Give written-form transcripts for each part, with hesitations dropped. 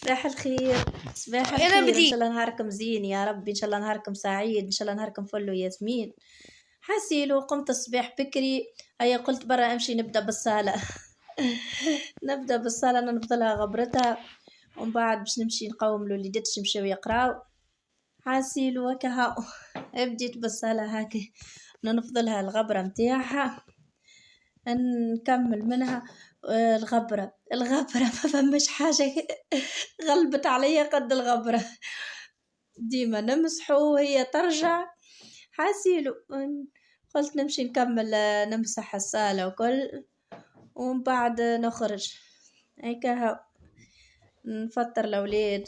صباح الخير، صباح انا الخير، ان بديت. شاء الله نهاركم زين يا ربي، ان شاء الله نهاركم سعيد، ان شاء الله نهاركم فل وياسمين. حاسيلو قمت الصباح بكري، هيا قلت برا امشي نبدا بالصاله. نبدا بالصاله نفضلها غبرتها، ومن بعد باش نمشي نقوم الوليدات باش يمشيو يقراو. حاسيلو هكا هاو. بديت بالصاله هاكا نفضلها الغبره متاعها، نكمل منها. الغبرة ما فماش حاجة غلبت عليا قد الغبرة. ديما نمسحو وهي ترجع. حاسيلو قلت نمشي نكمل، نمسح الصالة وكل، ومن بعد نخرج هيك هاو. نفطر الأولاد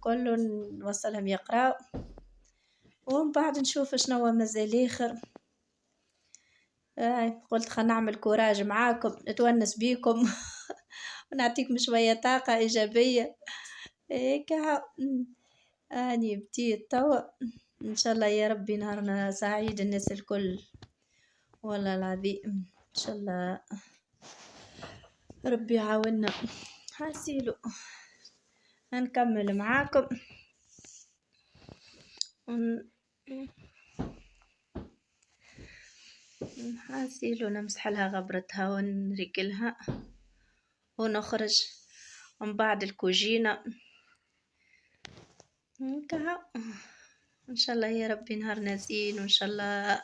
كل، نوصلهم يقراو، ومن بعد نشوف شنو مازال آخر. قلت خلينا نعمل كوراج معاكم، نتونس بيكم. ونعطيكم شوية طاقة إيجابية هيك. أني بديت توا، إن شاء الله يا ربي نهارنا سعيد الناس الكل، والله العظيم إن شاء الله ربي يعاوننا. حاسيلو هنكمل معاكم. حاسيلو نمسح لها غبرتها ونريقلها ونخرج، ومن بعد الكوجينة هكا. ان شاء الله يا ربي نهارنا زين، وان شاء الله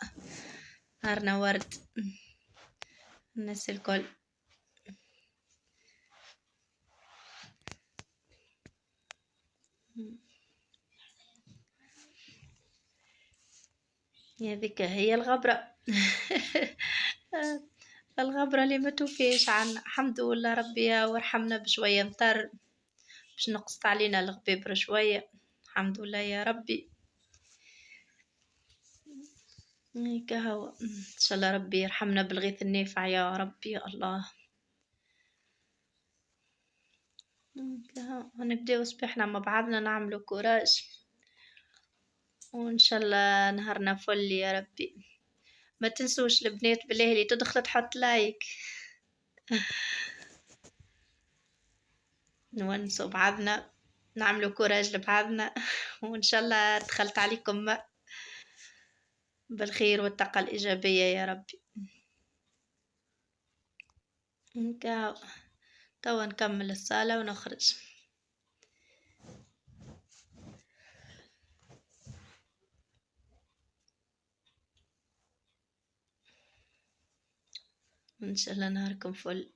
نهارنا ورد الناس الكل. هذيك هي الغبرة. الغبرة اللي ما توفيش عنا. الحمد لله ربي وارحمنا بشوية مطر باش نقصت علينا الغبيبر شوية. الحمد لله يا ربي. هيك هو، ان شاء الله ربي يرحمنا بالغيث النافع يا ربي. الله ونبداو صباحنا مع بعضنا، نعملو كوراج، وان شاء الله نهارنا فل يا ربي. ما تنسوش البنات بالله اللي تدخل تحط لايك. نونسوا بعضنا، نعملو كوراج لبعضنا. وان شاء الله دخلت عليكم بالخير والطاقة الإيجابية يا ربي. توا نكمل الصلاة ونخرج. إن شاء الله نهاركم فل.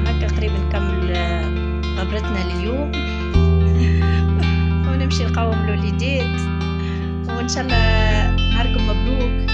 هكا قريب نكمل غبرتنا اليوم. ونمشي نقوم الوليدات، وإن شاء الله نهاركم مبروك.